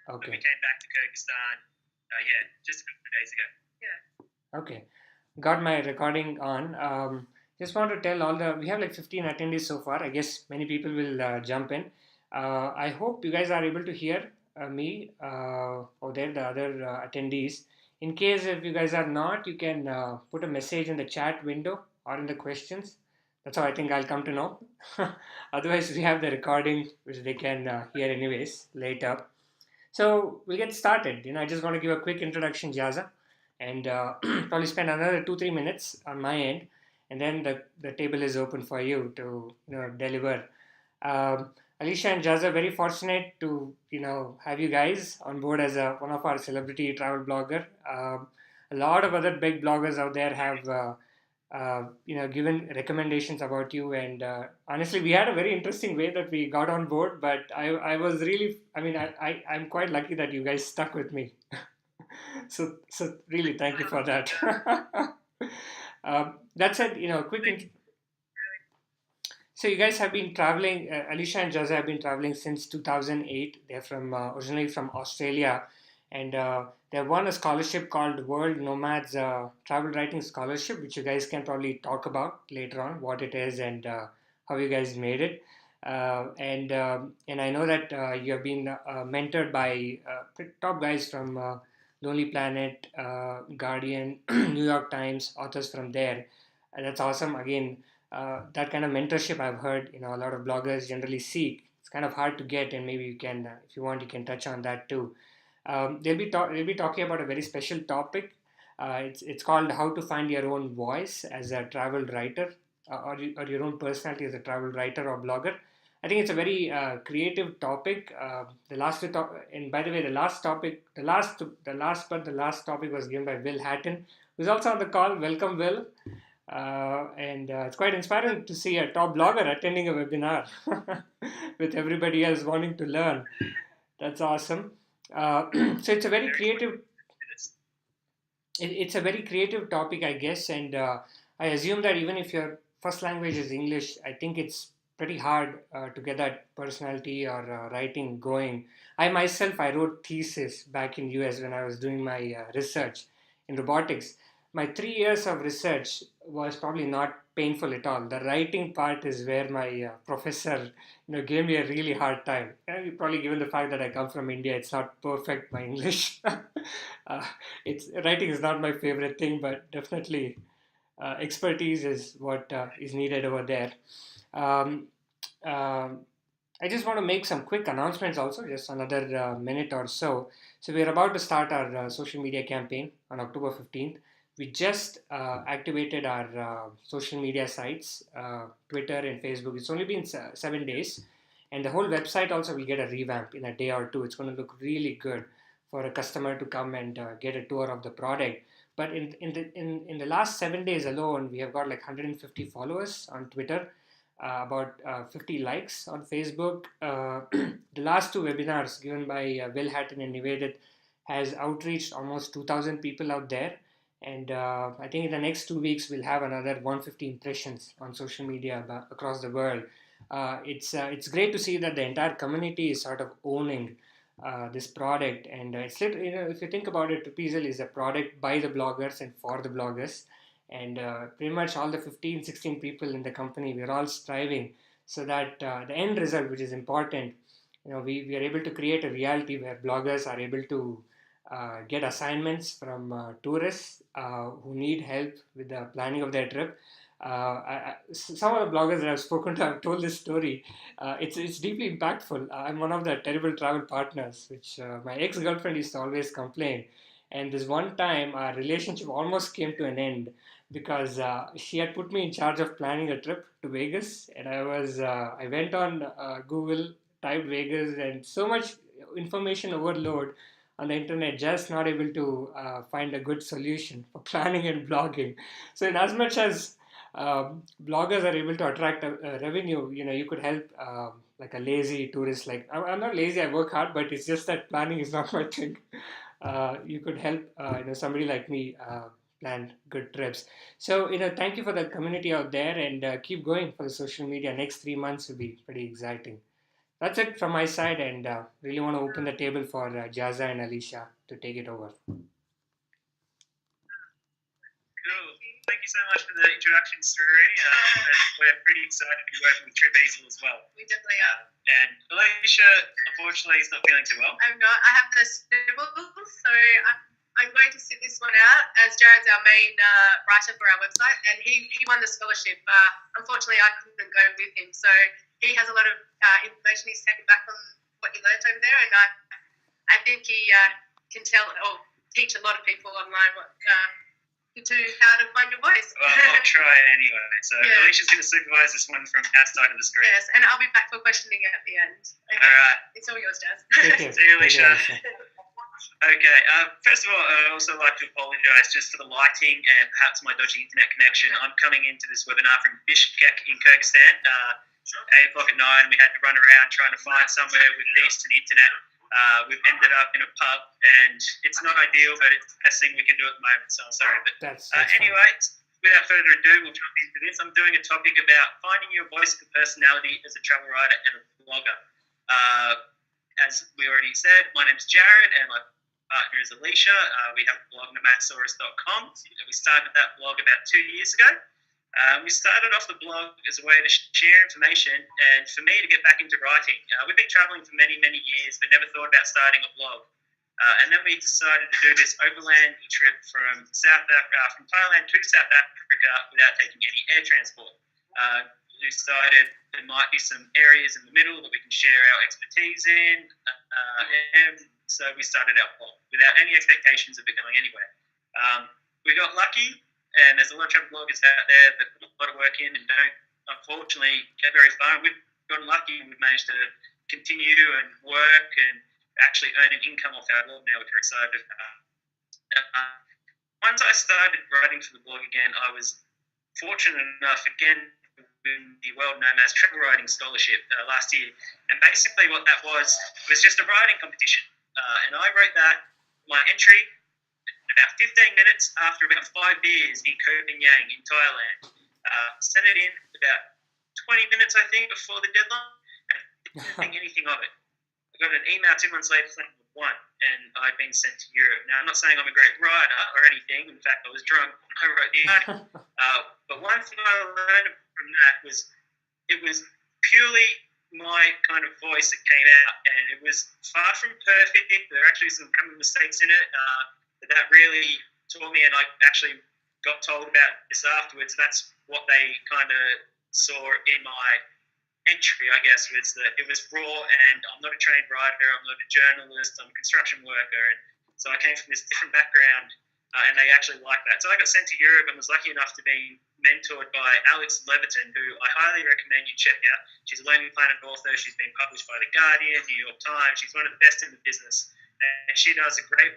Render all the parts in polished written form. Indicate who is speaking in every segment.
Speaker 1: But we
Speaker 2: Okay.
Speaker 1: came back to Kyrgyzstan, just a couple of days ago. Yeah.
Speaker 2: Okay. Got my recording on. Just want to tell we have like 15 attendees so far. I guess many people will jump in. I hope you guys are able to hear me or there, the other attendees. In case if you guys are not, you can put a message in the chat window or in the questions. That's how I think I'll come to know. Otherwise, we have the recording which they can hear anyways later. So we'll get started. I just want to give a quick introduction, Jazza, and probably spend another 2-3 minutes on my end, and then the table is open for you to deliver. Um, Alicia and Jazza, very fortunate to have you guys on board as one of our celebrity travel blogger. A lot of other big bloggers out there have given recommendations about you, and honestly we had a very interesting way that we got on board, but I was really, I'm quite lucky that you guys stuck with me. So really thank you for that. That said, quick so you guys have been traveling. Alicia and Jazza have been traveling since 2008. They're from originally from Australia, and they won a scholarship called World Nomads Travel Writing Scholarship, which you guys can probably talk about later on what it is and how you guys made it. And I know that you have been mentored by top guys from Lonely Planet, Guardian, New York Times, authors from there. And that's awesome. Again, that kind of mentorship I've heard, a lot of bloggers generally seek. It's kind of hard to get, and maybe you can, if you want, you can touch on that too. They'll be talking about a very special topic. It's called how to find your own voice as a travel writer, or your own personality as a travel writer or blogger. I think it's a very creative topic. The last two and by the way, the last topic, the last topic was given by Will Hatton, who's also on the call. Welcome, Will. And it's quite inspiring to see a top blogger attending a webinar with everybody else wanting to learn. That's awesome. So it's a very creative. It's a very creative topic, I guess, and I assume that even if your first language is English, I think it's pretty hard to get that personality or writing going. I wrote thesis back in US when I was doing my research in robotics. My 3 years of research was probably not painful at all. The writing part is where my professor gave me a really hard time. Probably given the fact that I come from India, it's not perfect my English. It's writing is not my favorite thing, but definitely expertise is what is needed over there. Um, um, I just want to make some quick announcements also, just another minute or so. So we're about to start our social media campaign on October 15th. We just activated our social media sites, Twitter and Facebook. It's only been 7 days, and the whole website also will get a revamp in a day or two. It's going to look really good for a customer to come and get a tour of the product. But in the last 7 days alone, we have got like 150 followers on Twitter, about 50 likes on Facebook. The last two webinars given by Will Hatton and Nivedit has outreached almost 2,000 people out there. And I think in the next 2 weeks, we'll have another 150 impressions on social media across the world. It's great to see that the entire community is sort of owning this product. And if you think about it, Tripeasel is a product by the bloggers and for the bloggers, and pretty much all the 15 16 people in the company, we're all striving so that the end result, which is important, we are able to create a reality where bloggers are able to get assignments from tourists who need help with the planning of their trip. Some of the bloggers that I've spoken to have told this story. It's deeply impactful. I'm one of the terrible travel partners, which my ex-girlfriend used to always complain. And this one time, our relationship almost came to an end because she had put me in charge of planning a trip to Vegas, and I went on Google, typed Vegas, and so much information overload on the internet, just not able to find a good solution for planning and blogging. So, in as much as bloggers are able to attract a revenue, you could help like a lazy tourist. Like I'm not lazy, I work hard, but it's just that planning is not my thing. You could help somebody like me plan good trips. So thank you for the community out there, and keep going for the social media. Next 3 months will be pretty exciting. That's it from my side, and really want to open the table for Jazza and Alesha to take it over.
Speaker 1: Cool. Thank you so much for the introduction, Suri. And we're pretty excited to be working with Tripeasel as well.
Speaker 3: We definitely are.
Speaker 1: And Alesha, unfortunately, is not feeling too well.
Speaker 3: I'm not. I have the sniffles, so I'm going to sit this one out, as Jared's our main writer for our website, and he won the scholarship. Unfortunately, I couldn't go with him, so he has a lot of information he's taken back from what he learnt over there, and I think he can tell or teach a lot of people online how to find your voice.
Speaker 1: Well, I'll try anyway. So yeah. Alesha's going to supervise this one from outside of the screen.
Speaker 3: Yes, and I'll be back for questioning at the end. Okay.
Speaker 1: All right.
Speaker 3: It's all yours, Jazz.
Speaker 1: See you, Alesha. Okay, first of all, I'd also like to apologise just for the lighting and perhaps my dodgy internet connection. I'm coming into this webinar from Bishkek in Kyrgyzstan, 8 o'clock at night, and we had to run around trying to find somewhere with decent internet. We've ended up in a pub, and it's not ideal, but it's the best thing we can do at the moment, so I'm sorry. But
Speaker 2: that's
Speaker 1: anyway, without further ado, we'll jump into this. I'm doing a topic about finding your voice and personality as a travel writer and a blogger. As we already said, my name's Jared, and my partner is Alesha. We have a blog, Nomadasaurus.com. We started that blog about 2 years ago. We started off the blog as a way to share information and for me to get back into writing. We've been traveling for many, many years, but never thought about starting a blog. And then we decided to do this overland trip from Thailand to South Africa without taking any air transport. We decided there might be some areas in the middle that we can share our expertise in, and so we started our blog without any expectations of it going anywhere. We got lucky, and there's a lot of travel bloggers out there that put a lot of work in and don't, unfortunately, get very far. We've gotten lucky and we've managed to continue and work and actually earn an income off our blog now, which we're excited about. Once I started writing for the blog again, I was fortunate enough, again, to win the World Nomads Travel Writing Scholarship last year. And basically what that was just a writing competition. And I wrote my entry, in about 15 minutes after about 5 beers in Koh Phangan in Thailand. Sent it in about 20 minutes, I think, before the deadline, and didn't think anything of it. I got an email 2 months later saying I won, and I'd been sent to Europe. Now, I'm not saying I'm a great writer or anything. In fact, I was drunk when I wrote the article. But one thing I learned from that was it was purely my kind of voice that came out, and it was far from perfect. There are actually some grammar mistakes in it, but that really taught me, and I actually got told about this afterwards. That's what they kind of saw in my entry, I guess, was that it was raw, and I'm not a trained writer, I'm not a journalist, I'm a construction worker, and so I came from this different background, and they actually liked that. So I got sent to Europe and was lucky enough to be mentored by Alex Leviton, who I highly recommend you check out. She's a Lonely Planet author. She's been published by The Guardian, New York Times. She's one of the best in the business, and she does a great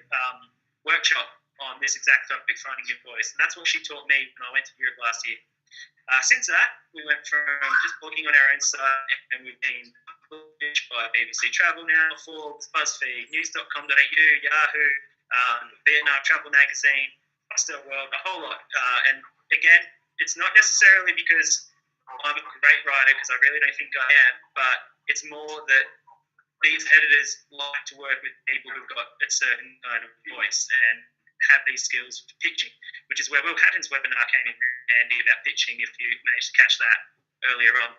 Speaker 1: workshop on this exact topic, finding your voice, and that's what she taught me when I went to Europe last year. Since that, we went from just blogging on our own site, and we've been published by BBC Travel now, Forbes, BuzzFeed, News.com.au, Yahoo, Vietnam Travel Magazine, Hostel World, a whole lot. And again, it's not necessarily because I'm a great writer, because I really don't think I am, but it's more that these editors like to work with people who've got a certain kind of voice and have these skills for pitching, which is where Will Hatton's webinar came in handy about pitching, if you managed to catch that earlier on.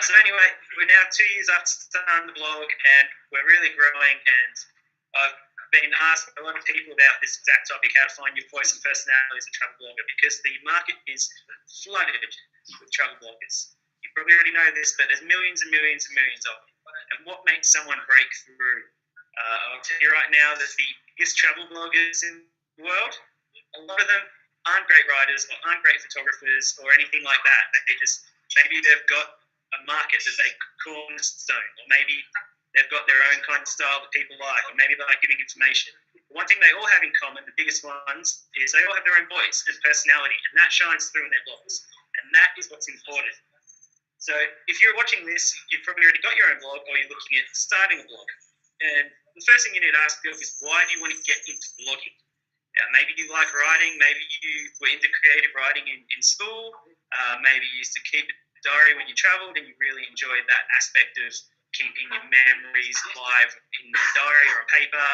Speaker 1: So anyway, we're now 2 years after starting the blog, and we're really growing, and I've been asked by a lot of people about this exact topic, how to find your voice and personality as a travel blogger, because the market is flooded with travel bloggers. You probably already know this, but there's millions and millions and millions of them. And what makes someone break through? I'll tell you right now that the biggest travel bloggers in the world, a lot of them aren't great writers or aren't great photographers or anything like that. They just, maybe they've got a market that they cornerstone, or maybe they've got their own kind of style that people like, or maybe they like giving information. But one thing they all have in common, the biggest ones, is they all have their own voice and personality, and that shines through in their blogs. And that is what's important. So if you're watching this, you've probably already got your own blog, or you're looking at starting a blog. And the first thing you need to ask yourself is, why do you want to get into blogging? Maybe you like writing, maybe you were into creative writing in school, maybe you used to keep it diary when you travelled and you really enjoyed that aspect of keeping your memories live in a diary or on paper.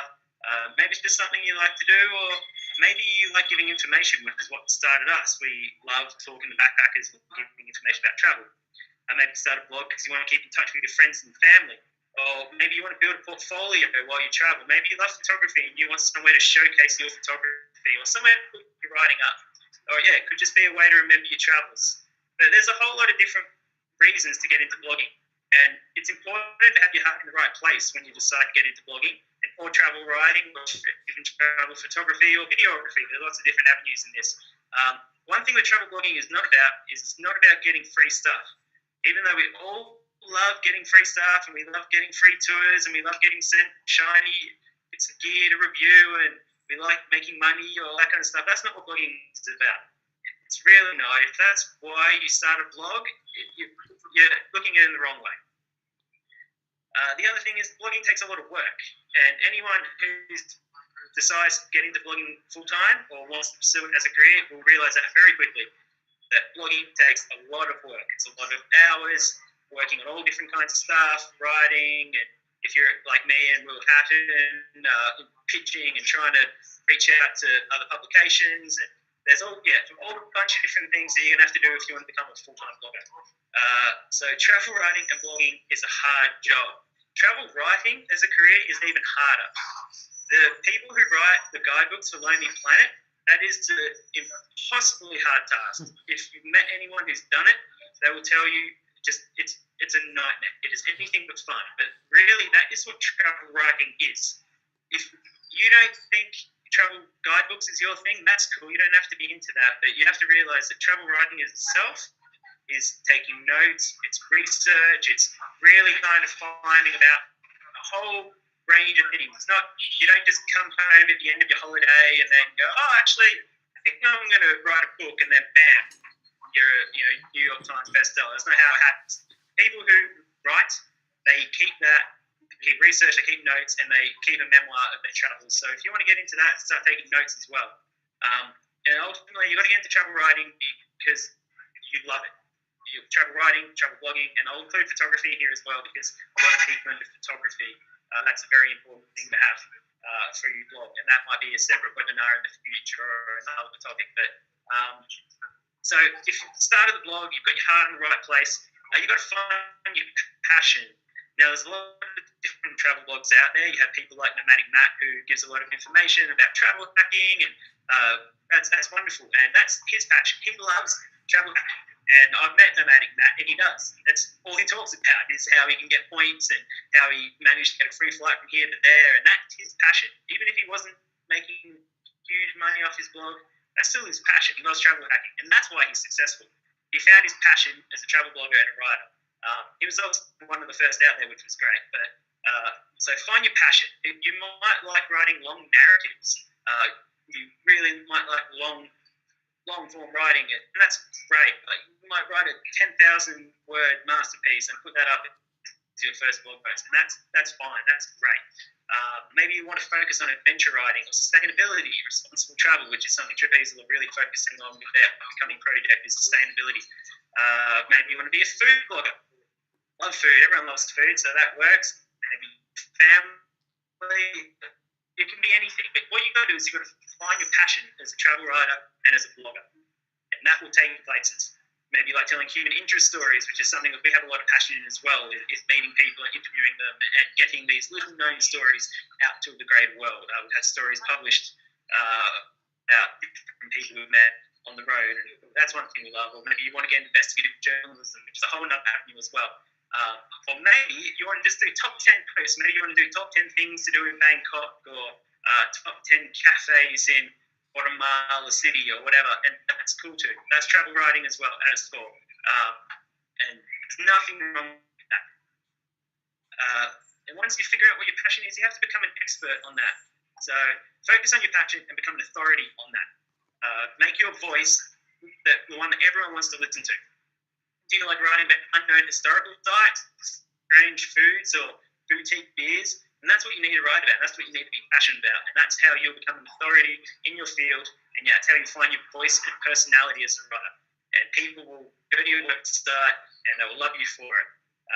Speaker 1: Maybe it's just something you like to do, or maybe you like giving information, which is what started us. We love talking to backpackers and giving information about travel. Maybe start a blog because you want to keep in touch with your friends and family. Or maybe you want to build a portfolio while you travel. Maybe you love photography and you want somewhere to showcase your photography, or somewhere to put your writing up. Or yeah, it could just be a way to remember your travels. But there's a whole lot of different reasons to get into blogging. And it's important to have your heart in the right place when you decide to get into blogging, or travel writing, or even travel photography or videography. There are lots of different avenues in this. One thing that travel blogging is not about getting free stuff. Even though we all love getting free stuff and we love getting free tours and we love getting sent shiny bits of gear to review and we like making money or all that kind of stuff, that's not what blogging is about. It's really not. If that's why you start a blog, you're looking at it in the wrong way. The other thing is blogging takes a lot of work, and anyone who decides to get into blogging full-time or wants to pursue it as a career will realise that very quickly, that blogging takes a lot of work. It's a lot of hours working on all different kinds of stuff, writing, and if you're like me and Will Hatton, pitching and trying to reach out to other publications, and there's a bunch of different things that you're going to have to do if you want to become a full-time blogger. So travel writing and blogging is a hard job. Travel writing as a career is even harder. The people who write the guidebooks for Lonely Planet, that is an impossibly hard task. If you've met anyone who's done it, they will tell you it's a nightmare. It is anything but fun. But really, that is what travel writing is. If you don't think travel guidebooks is your thing, that's cool. You don't have to be into that. But you have to realise that travel writing itself is taking notes, it's research, it's really kind of finding about a whole range of things. It's not, you don't just come home at the end of your holiday and then go, oh, actually, I think I'm going to write a book, and then bam, you're a New York Times bestseller. That's not how it happens. People who write, they keep research, they keep notes, and they keep a memoir of their travels. So if you want to get into that, start taking notes as well. And ultimately, you've got to get into travel writing because you love it. You travel writing, travel blogging, and I'll include photography here as well because a lot of people into photography, that's a very important thing to have for your blog, and that might be a separate webinar in the future or another topic. But so if you started the blog, you've got your heart in the right place, you've got to find your passion. Now, there's a lot of different travel blogs out there. You have people like Nomadic Matt, who gives a lot of information about travel hacking, and that's wonderful, and that's his passion. He loves travel hacking. And I've met Nomadic Matt, and he does. That's all he talks about, is how he can get points and how he managed to get a free flight from here to there. And that's his passion. Even if he wasn't making huge money off his blog, that's still his passion. He loves travel hacking, and that's why he's successful. He found his passion as a travel blogger and a writer. He was also one of the first out there, which was great. But so find your passion. You might like writing long narratives. You really might like long form writing, and that's great. Like, you might write a 10,000 word masterpiece and put that up to your first blog post, and that's fine. That's great. Maybe you want to focus on adventure writing or sustainability, responsible travel, which is something Tripeasel are really focusing on with their upcoming project, is sustainability. Maybe you want to be a food blogger. Love food. Everyone loves food, so that works. Maybe family. It can be anything, but what you've got to do is you've got to find your passion as a travel writer and as a blogger, and that will take you places. Maybe like telling human interest stories, which is something that we have a lot of passion in as well, is meeting people and interviewing them and getting these little known stories out to the greater world. We've had stories published out from people we've met on the road, and that's one thing we love. Or maybe you want to get into investigative journalism, which is a whole other avenue as well. Or maybe you want to just do top 10 posts. Maybe you want to do top 10 things to do in Bangkok, or top 10 cafes in Guatemala City, or whatever. And that's cool too. That's travel writing as well, as well. And there's nothing wrong with that. And once you figure out what your passion is, you have to become an expert on that. So focus on your passion and become an authority on that. Make your voice the one that everyone wants to listen to. Do you like writing about unknown historical sites, strange foods, or boutique beers? And that's what you need to write about. That's what you need to be passionate about. And that's how you'll become an authority in your field. And yeah, that's how you find your voice and personality as a writer. And people will go to your website and they will love you for it.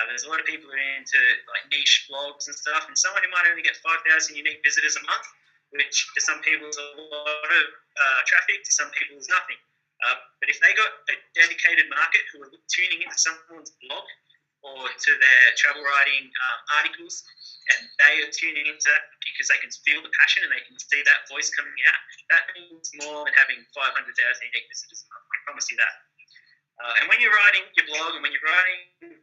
Speaker 1: There's a lot of people who are into like niche blogs and stuff, and someone who might only get 5,000 unique visitors a month, which to some people is a lot of traffic, to some people is nothing. But if they got a dedicated market who are tuning into someone's blog or to their travel writing articles, and they are tuning into that because they can feel the passion and they can see that voice coming out, that means more than having 500,000 unique visitors a month. I promise you that. And when you're writing your blog and when you're writing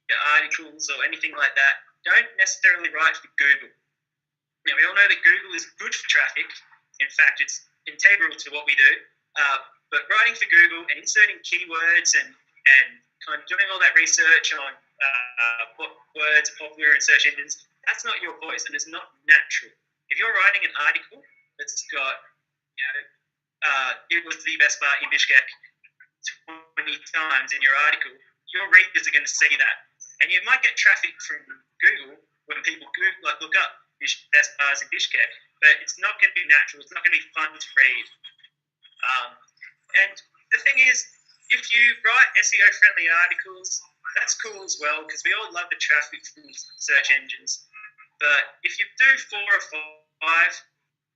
Speaker 1: your articles or anything like that, don't necessarily write for Google. Now, we all know that Google is good for traffic. In fact, it's integral to what we do. But writing for Google and inserting keywords and kind of doing all that research on what words are popular in search engines, that's not your voice and it's not natural. If you're writing an article that's got, it was the best bar in Bishkek 20 times in your article, your readers are going to see that. And you might get traffic from Google when people look up best bars in Bishkek, but it's not going to be natural. It's not going to be fun to read. And the thing is, if you write SEO-friendly articles, that's cool as well, because we all love the traffic from search engines. But if you do 4 or 5,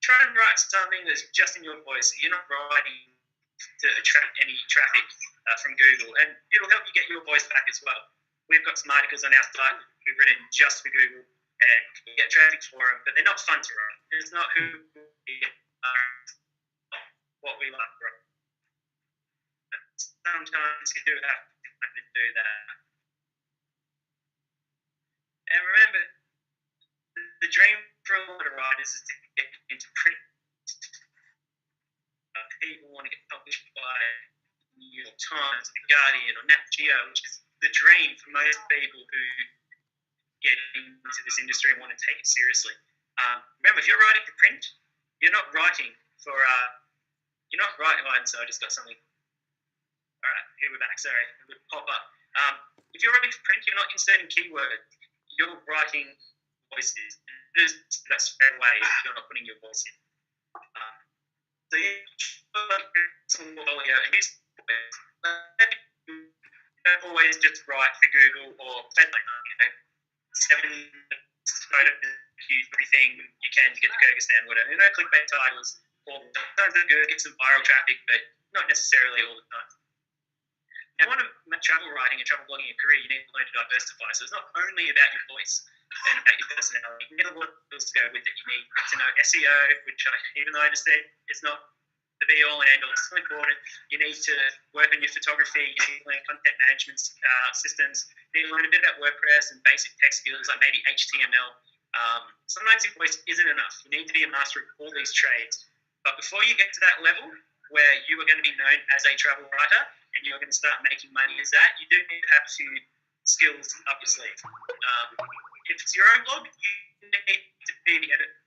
Speaker 1: try and write something that's just in your voice. You're not writing to attract any traffic from Google, and it'll help you get your voice back as well. We've got some articles on our site we've written just for Google, and we get traffic for them, but they're not fun to write. It's not who we are, what we like to write. Sometimes you do have to do that. And remember, the dream for a lot of writers is to get into print. People want to get published by New York Times, The Guardian, or Nat Geo, which is the dream for most people who get into this industry and want to take it seriously. Remember, if you're writing for print, you're not writing for, so I just got something. All right, here we're back. Sorry, it would pop up. If you're writing for print, you're not inserting keywords. You're writing voices. That's straight away if you're not putting your voice in. So you some portfolio and use don't always just write for Google or 7 use everything you can to get to Kyrgyzstan, whatever. Clickbait titles all the time. Sometimes they're good, get some viral traffic, but not necessarily all the time. Now, when I'm travel writing and travel blogging a career, you need to learn to diversify. So it's not only about your voice and about your personality. You need a lot of skills to go with it. You need to know SEO, which even though I just said it's not the be-all and end-all, it's still important. You need to work on your photography. You need to learn content management systems. You need to learn a bit about WordPress and basic tech skills like maybe HTML. Sometimes your voice isn't enough. You need to be a master of all these trades. But before you get to that level where you are going to be known as a travel writer and you're going to start making money as that, you do need to have a few skills up your sleeve. If it's your own blog, you need to be the editor.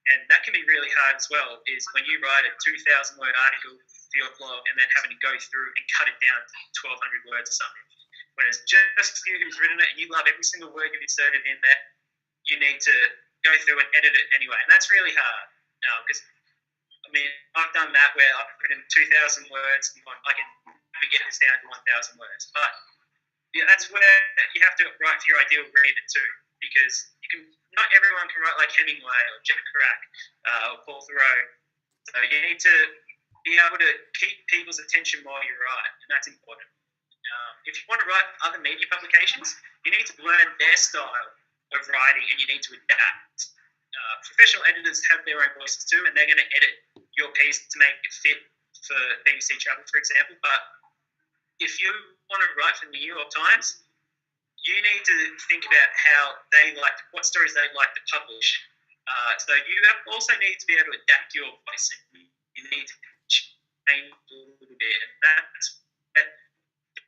Speaker 1: And that can be really hard as well, is when you write a 2,000-word article for your blog and then having to go through and cut it down to 1,200 words or something. When it's just you who's written it and you love every single word you've inserted in there, you need to go through and edit it anyway. And that's really hard because, I've done that where I've written 2,000 words and I can get this down to 1,000 words. But yeah, that's where you have to write for your ideal reader too, because not everyone can write like Hemingway or Jack Kerouac or Paul Thoreau. So you need to be able to keep people's attention while you write, and that's important. If you want to write other media publications, you need to learn their style of writing and you need to adapt. Professional editors have their own voices too, and they're going to edit your piece to make it fit for BBC Travel, for example. But if you want to write for the New York Times, you need to think about what stories they like to publish. So you also need to be able to adapt your voice. You need to change a little bit, and that's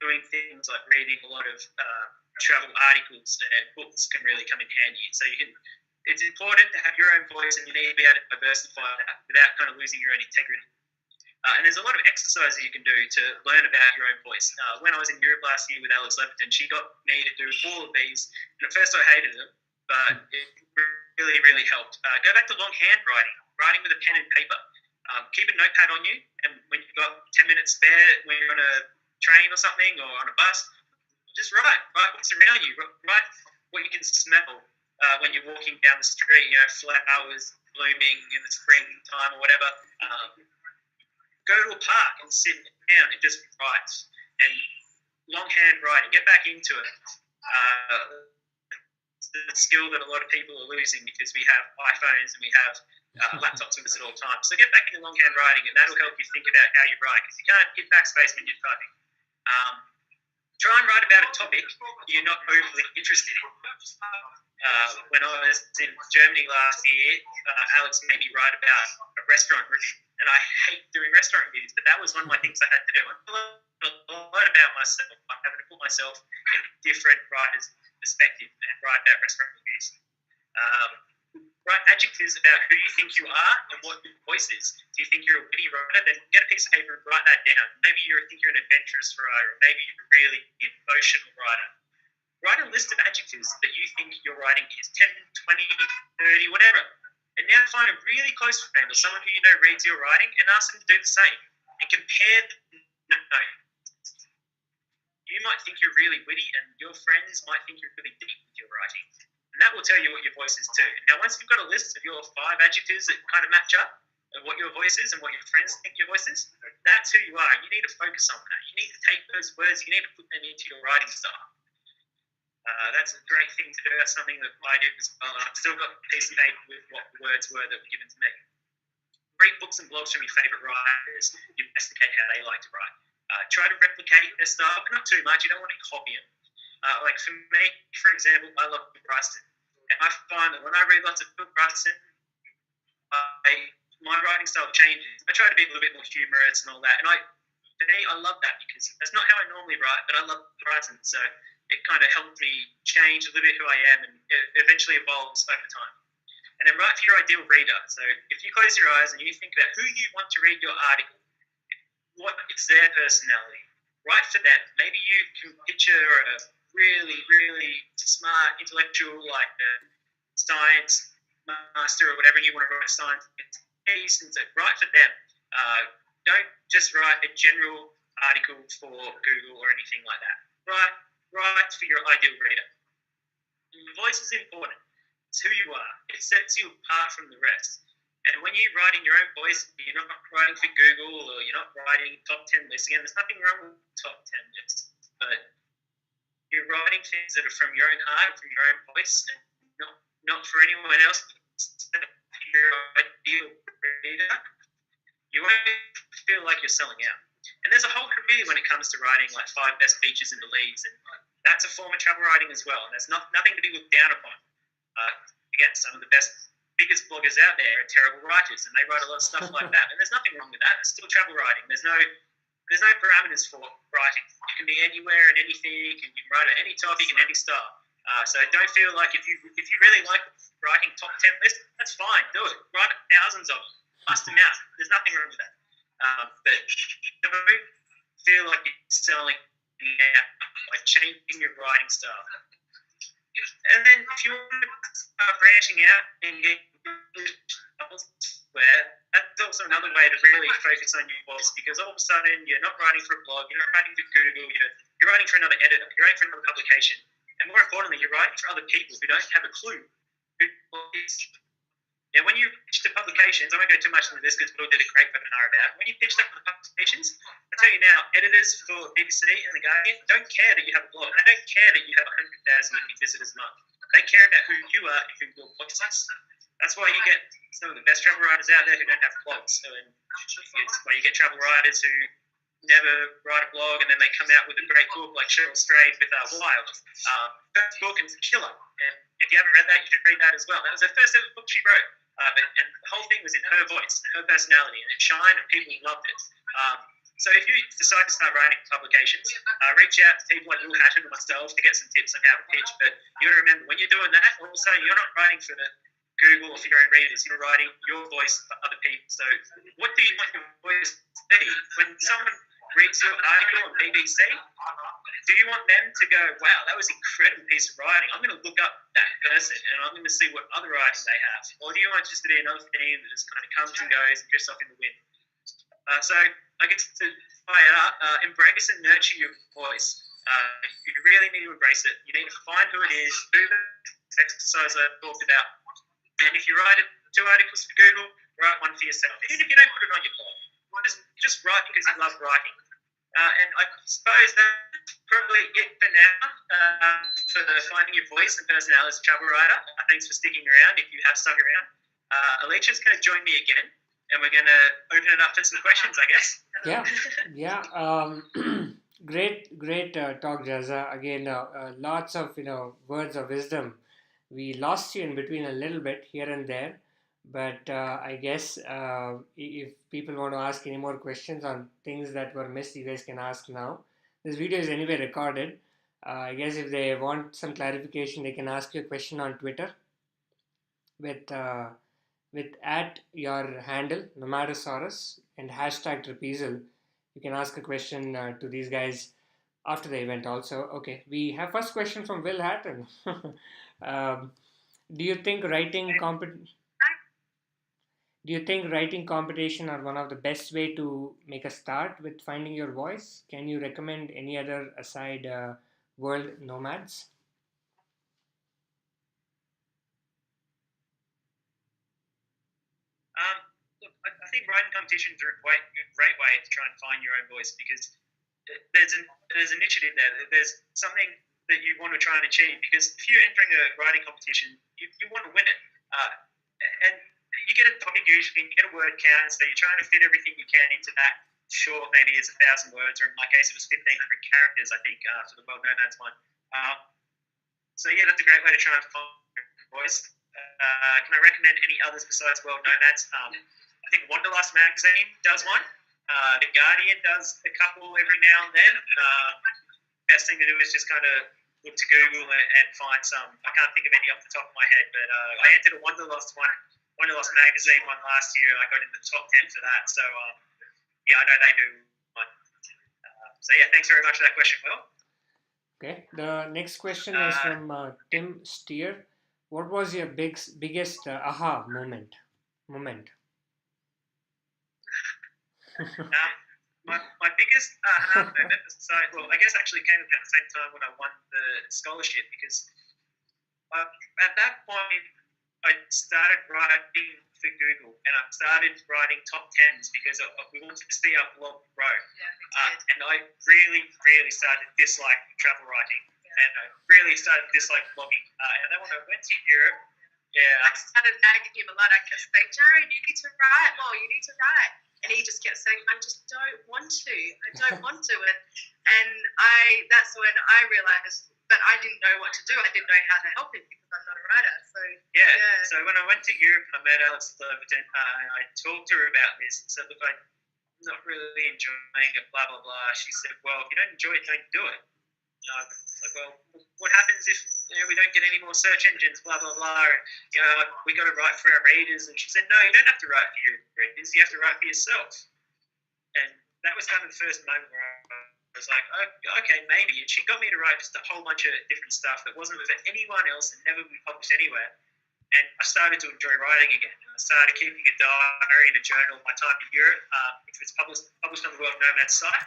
Speaker 1: doing things like reading a lot of travel articles and books can really come in handy. So it's important to have your own voice, and you need to be able to diversify that without kind of losing your own integrity. And there's a lot of exercises you can do to learn about your own voice. When I was in Europe last year with Alex Leverton, she got me to do all of these. And at first I hated them, but it really, really helped. Go back to longhand writing with a pen and paper. Keep a notepad on you, and when you've got 10 minutes spare, when you're on a train or something, or on a bus, just write what's around you, write what you can smell when you're walking down the street, flowers blooming in the springtime or whatever. Go to a park and sit down and just write. And longhand writing, get back into it. It's the skill that a lot of people are losing because we have iPhones and we have laptops with us at all times. So get back into longhand writing, and that'll help you think about how you write, because you can't hit backspace when you're typing. Try and write about a topic you're not overly interested in. When I was in Germany last year, Alex made me write about a restaurant review, and I hate doing restaurant reviews, but that was one of my things I had to do. I learned a lot about myself by having to put myself in a different writer's perspective and write about restaurant reviews. Write adjectives about who you think you are and what your voice is. Do you think you're a witty writer? Then get a piece of paper and write that down. Maybe you think you're an adventurous writer, or maybe you're really an emotional writer. Write a list of adjectives that you think your writing is, 10, 20, 30, whatever. And now find a really close friend or someone who you know reads your writing and ask them to do the same. And compare the notes. You might think you're really witty, and your friends might think you're really deep with your writing. And that will tell you what your voice is too. Now, once you've got a list of your 5 adjectives that kind of match up and what your voice is and what your friends think your voice is, that's who you are. You need to focus on that. You need to take those words, you need to put them into your writing style. That's a great thing to do. That's something that I did as well. I've still got a piece of paper with what the words were that were given to me. Read books and blogs from your favourite writers. Investigate how they like to write. Try to replicate their style, but not too much. You don't want to copy them. Like for me, for example, I love Bill Bryston. And I find that when I read lots of Bill Bryston, my writing style changes. I try to be a little bit more humorous and all that. And for me, I love that because that's not how I normally write, but I love Bryston. So it kind of helps me change a little bit who I am, and it eventually evolves over time. And then write for your ideal reader. So if you close your eyes and you think about who you want to read your article, what is their personality? Write for them. Maybe you can picture a really, really smart intellectual like a science master or whatever, and you want to write a science piece, and so write for them. Don't just write a general article for Google or anything like that. Write for your ideal reader. And your voice is important. It's who you are. It sets you apart from the rest. And when you write in your own voice, you're not writing for Google or you're not writing top 10 lists. Again, there's nothing wrong with top 10 lists, but you're writing things that are from your own heart, from your own voice, and not for anyone else. Your ideal reader, you won't feel like you're selling out. And there's a whole community when it comes to writing, like 5 best features in the leagues, and that's a form of travel writing as well. And there's nothing to be looked down upon. Again, some of the biggest bloggers out there are terrible writers, and they write a lot of stuff like that. And there's nothing wrong with that. It's still travel writing. There's no parameters for writing. You can be anywhere and anything, and you can write at any topic and any style. So don't feel like if you really like writing top 10 lists, that's fine. Do it. Write thousands of them. Bust them out. There's nothing wrong with that. But don't feel like you're selling out by changing your writing style. And then if you want to start branching out and get elsewhere, that's also another way to really focus on your voice, because all of a sudden you're not writing for a blog, you're not writing for Google, you're writing for another editor, you're writing for another publication, and more importantly, you're writing for other people who don't have a clue who is. Now, when you pitch to publications, I won't go too much into this because Bill did a great webinar about it. When you pitch that to the publications, I tell you now, editors for BBC and The Guardian don't care that you have a blog. They don't care that you have 100,000 unique visitors a month. They care about who you are and who your voice is. That's why you get some of the best travel writers out there who don't have blogs. And it's why you get travel writers who never write a blog, and then they come out with a great book like Cheryl Strayed with Wild. First book is a killer. And if you haven't read that, you should read that as well. That was the first ever book she wrote. And the whole thing was in her voice, her personality, and it shined, and people loved it. So if you decide to start writing publications, reach out to people like Will Hatton or myself to get some tips on how to pitch. But you got to remember, when you're doing that, all of a sudden you're not writing for the Google or for your own readers. You're writing your voice for other people. So what do you want your voice to be? When someone reads your article on BBC, do you want them to go, wow, that was an incredible piece of writing, I'm going to look up that person and I'm going to see what other writing they have? Or do you want it just to be another theme that just kind of comes and goes and drifts off in the wind? So I guess to fire up, embrace and nurture your voice. You really need to embrace it. You need to find who it is, do the exercise I talked about. And if you write 2 articles for Google, write one for yourself. Even if you don't put it on your blog, just write because you love writing. And I suppose that's probably it for now for finding your voice and personality as a travel writer. Thanks for sticking around if you have stuck around. Alesha's going to join me again, and we're going to open it up to some questions, I guess.
Speaker 2: Yeah. Great talk, Jazza. Again, lots of words of wisdom. We lost you in between a little bit here and there, but I guess if people want to ask any more questions on things that were missed, you guys can ask now. This video is anyway recorded. I guess if they want some clarification, they can ask you a question on Twitter with at your handle Nomadasaurus and hashtag Tripeasel. You can ask a question to these guys after the event also. Okay, we have first question from Will Hatton. Do you think writing competition are one of the best way to make a start with finding your voice? Can you recommend any other aside World Nomads?
Speaker 1: Look, I think writing competitions are a great way to try and find your own voice because there's an initiative there. There's something that you want to try and achieve because if you're entering a writing competition, you want to win it. And you get a topic usually, you get a word count, so you're trying to fit everything you can into that. Sure, maybe it's 1,000 words, or in my case, it was 1,500 characters, I think, for the World Nomads one. So yeah, that's a great way to try and find your voice. Can I recommend any others besides World Nomads? I think Wanderlust magazine does one. The Guardian does a couple every now and then. Best thing to do is just kind of look to Google and find some. I can't think of any off the top of my head, but I entered a Wanderlust magazine one last year, and I got in the top 10 for that. So yeah, I know they do one. So yeah, thanks very much for that question, Will.
Speaker 2: Okay, the next question is from Tim Steer. What was your biggest aha moment?
Speaker 1: My biggest aha moment, well, I guess actually came at the same time when I won the scholarship because at that point I started writing for Google and I started writing top 10s because we wanted to see our blog grow. And I really started to dislike travel writing and I really started to dislike blogging. And then when I went to Europe,
Speaker 3: I started nagging him a lot. I kept saying, Jared, you need to write more, you need to write. And he just kept saying, I just don't want to. I don't want to. And that's when I realised that I didn't know what to do. I didn't know how to help him because I'm not a writer. So yeah.
Speaker 1: So when I went to Europe, I met Alex Loverton and I talked to her about this. And said, look, I'm not really enjoying it, blah, blah, blah. She said, well, if you don't enjoy it, don't do it. And I was like, well, what happens if we don't get any more search engines, blah, blah, blah. And, we got to write for our readers. And she said, no, you don't have to write for your readers. You have to write for yourself. And that was kind of the first moment where I was like, okay, maybe. And she got me to write just a whole bunch of different stuff that wasn't for anyone else and never be published anywhere. And I started to enjoy writing again. I started keeping a diary and a journal of my time in Europe, which was published on the World Nomads site.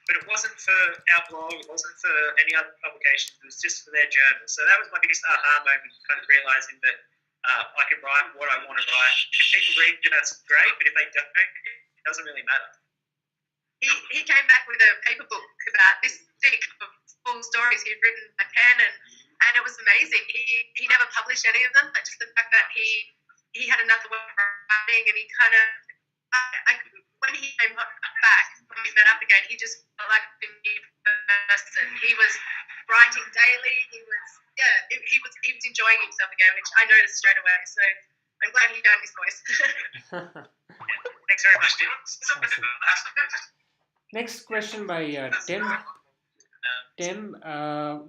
Speaker 1: But it wasn't for our blog, it wasn't for any other publications, it was just for their journal. So that was my biggest aha moment, kind of realising that I can write what I want to write. If people read it, that's great, but if they don't, it doesn't really matter.
Speaker 3: He came back with a paper book about this thick of full stories he'd written by pen, and it was amazing. He never published any of them, but just the fact that he had another way of writing, and he kind of, when he came back, when we met up again, he just felt like a new person. He was writing daily. He was enjoying himself again, which I noticed straight away. So I'm glad he found his voice.
Speaker 1: Thanks very much, Tim.
Speaker 2: Next question by Tim. Tim,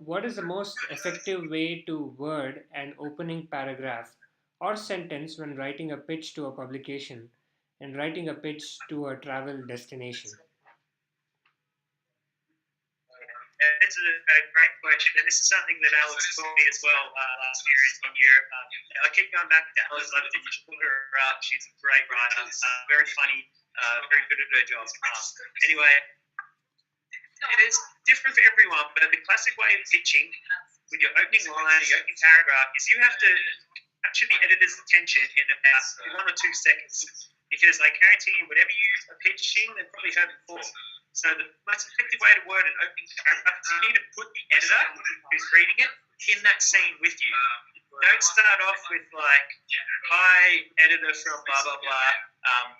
Speaker 2: what is the most effective way to word an opening paragraph or sentence when writing a pitch to a publication and writing a pitch to a travel destination?
Speaker 1: This is a great question, and this is something that Alex taught me as well last year in Europe. I keep going back to Alex Loverton. You should look her up. She's a great writer, very funny. very good at her job. Anyway, it's different for everyone, but the classic way of pitching with your opening line, your opening paragraph, is you have to capture the editor's attention in about 1 or 2 seconds. Because I guarantee you, whatever you are pitching, they've probably heard before. So the most effective way to word an opening paragraph is you need to put the editor who's reading it in that scene with you. Don't start off with like, "Hi, editor from blah blah blah.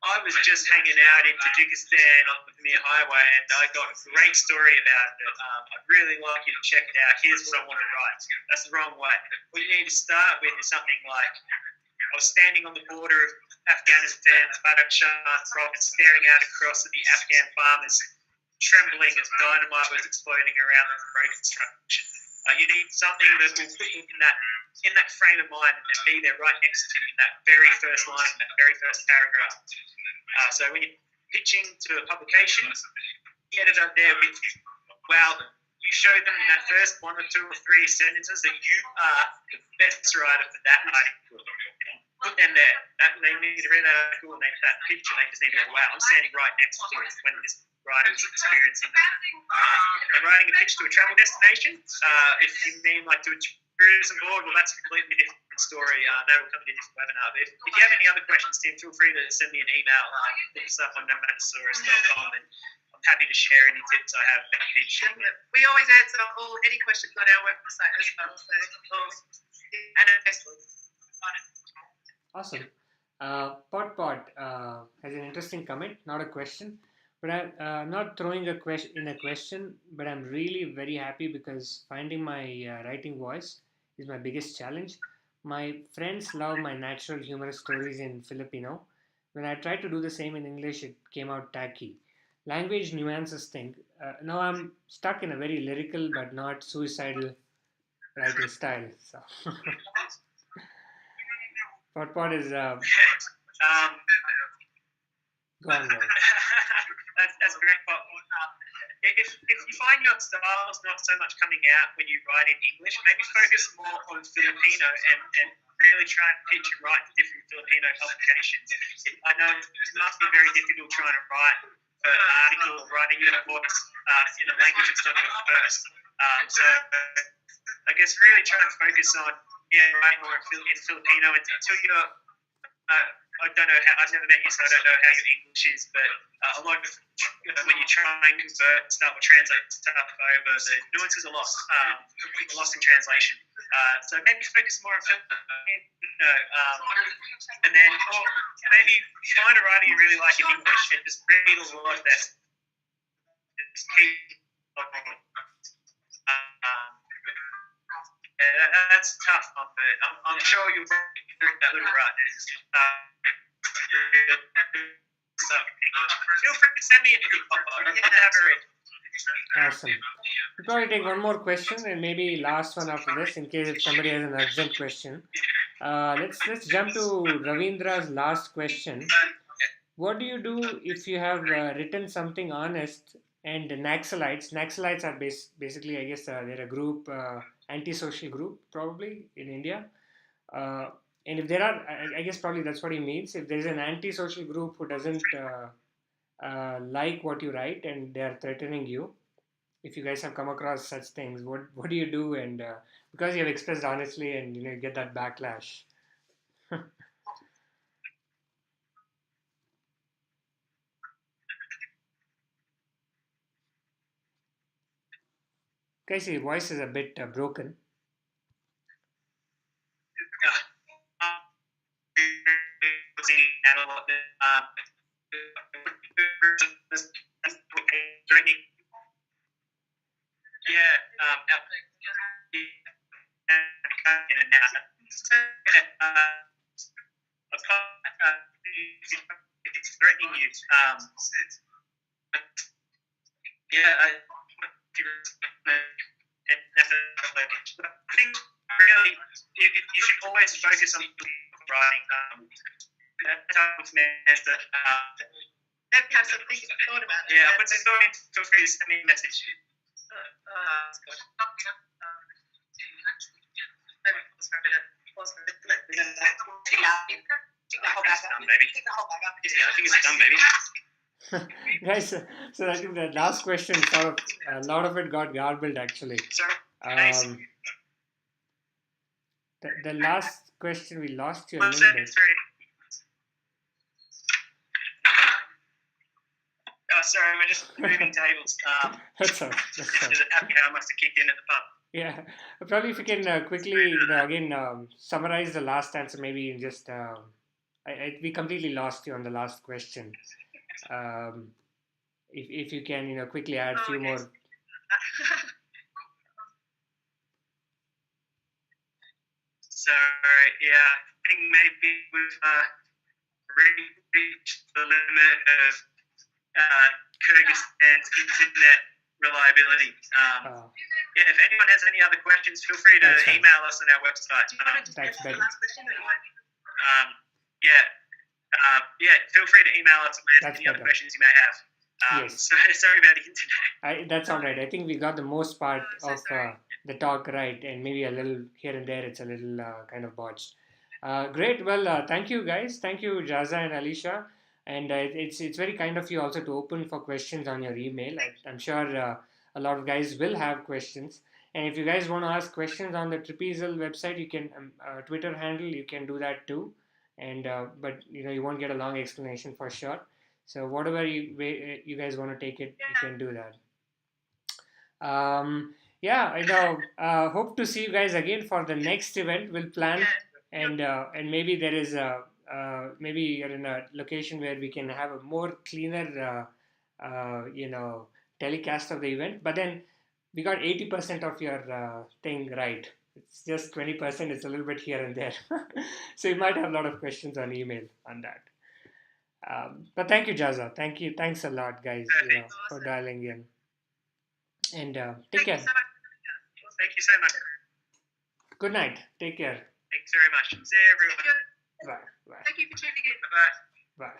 Speaker 1: I was just hanging out in Tajikistan on the Pamir Highway, and I got a great story about it. I'd really like you to check it out. Here's what I want to write." That's the wrong way. What you need to start with is something like, "I was standing on the border of Afghanistan's Badakhshan province, staring out across at the Afghan farmers, trembling as dynamite was exploding around them from road construction." You need something that will put you in that frame of mind and be there right next to you in that very first line, in that very first paragraph. So when you're pitching to a publication, the editor there with you. Wow, you show them in that first 1 or 2 or 3 sentences that you are the best writer for that article. And put them there. They need to read that article and they that pitch and they just need to go, "Wow, I'm standing right next to it when this writer is experiencing that." And writing a pitch to a travel destination, if you mean like to a tourism board, well, that's a completely different story. That will come in a different webinar. But if you have any other questions, Tim, feel free to send me an email. Look us up on nomadasaurus.com, and I'm happy to share any tips I have about pitching.
Speaker 3: We always answer any questions on our website as well. And on Facebook.
Speaker 2: Awesome. Pod has an interesting comment, not a question. But I'm not throwing a question, but I'm really very happy because finding my writing voice is my biggest challenge. My friends love my natural humorous stories in Filipino. When I tried to do the same in English, it came out tacky. Language nuances thing. Now I'm stuck in a very lyrical but not suicidal writing style. So, Pod is go on.
Speaker 1: That's a great point. If you find your style's not so much coming out when you write in English, maybe focus more on Filipino and really try and pitch and write to different Filipino publications. I know it must be very difficult trying to write for an article or writing in a voice in a language that's not your first. So I guess really try and focus on writing more in Filipino until you're I don't know how, I've never met you, so I don't know how your English is, but a lot of when you try and convert stuff or translate stuff over, the nuances are lost in translation. So maybe focus more on Filipino, and then maybe find a writer you really like in English and just read a lot of that. Just keep that's tough, but I'm sure you'll bring that little right. Feel free to send me an email.
Speaker 2: Awesome. We'll probably take one more question and maybe last one after this in case if somebody has an urgent question. Let's jump to Ravindra's last question. What do you do if you have written something honest and Naxalites are basically, I guess, they're a group, antisocial group probably in India. And if there are, I guess probably that's what he means. If there's an antisocial group who doesn't like what you write and they are threatening you, if you guys have come across such things, what do you do? And because you have expressed honestly and you get that backlash. Guys, your voice is a bit broken.
Speaker 1: It's threatening you. I think really you should always focus on writing.
Speaker 3: Maybe have something thought about it.
Speaker 1: Yeah, but feel free to send me a message.
Speaker 3: Pick the whole bag up.
Speaker 1: Done, baby.
Speaker 3: Pick the whole bag up.
Speaker 1: Yeah, I think it's done, baby.
Speaker 2: Guys, so I think the last question sort of a lot of it got garbled actually.
Speaker 1: Sorry.
Speaker 2: The last question we lost you a
Speaker 1: 1
Speaker 2: little
Speaker 1: second,
Speaker 2: bit.
Speaker 1: sorry. Oh, sorry, we're just moving tables.
Speaker 2: That's all. That's all.
Speaker 1: The happy hour must have kicked in at the pub.
Speaker 2: Yeah, probably if you can quickly, again summarize the last answer, maybe in just we completely lost you on the last question. If you can, quickly add a few more.
Speaker 1: So yeah, I think maybe we've reached the limit of Kyrgyzstan's internet reliability. Yeah, if anyone has any other questions, feel free to email us on our website.
Speaker 2: That's better.
Speaker 1: Feel free to email us with any other questions you may have.
Speaker 2: Yes.
Speaker 1: Sorry about the internet.
Speaker 2: That's all right. I think we got the most part of the talk right, and maybe a little here and there it's a little kind of botched. Great. Well, thank you guys. Thank you, Jazza and Alesha. And it's very kind of you also to open for questions on your email. I'm sure a lot of guys will have questions. And if you guys want to ask questions on the Tripeasel website, you can Twitter handle, you can do that too. And but you won't get a long explanation for sure. So whatever you guys want to take it, you can do that. Hope to see you guys again for the next event. We'll plan and maybe there is maybe you're in a location where we can have a more cleaner telecast of the event. But then we got 80% of your thing right. It's just 20%. It's a little bit here and there. So you might have a lot of questions on email on that. But thank you, Jazza. Thanks a lot, guys, for dialing in. And take care.
Speaker 1: Thank you so much.
Speaker 2: Good night. Take care.
Speaker 1: Thanks very much. See you, everyone.
Speaker 2: Bye. Bye.
Speaker 3: Thank you for tuning in.
Speaker 1: Bye.
Speaker 2: Bye.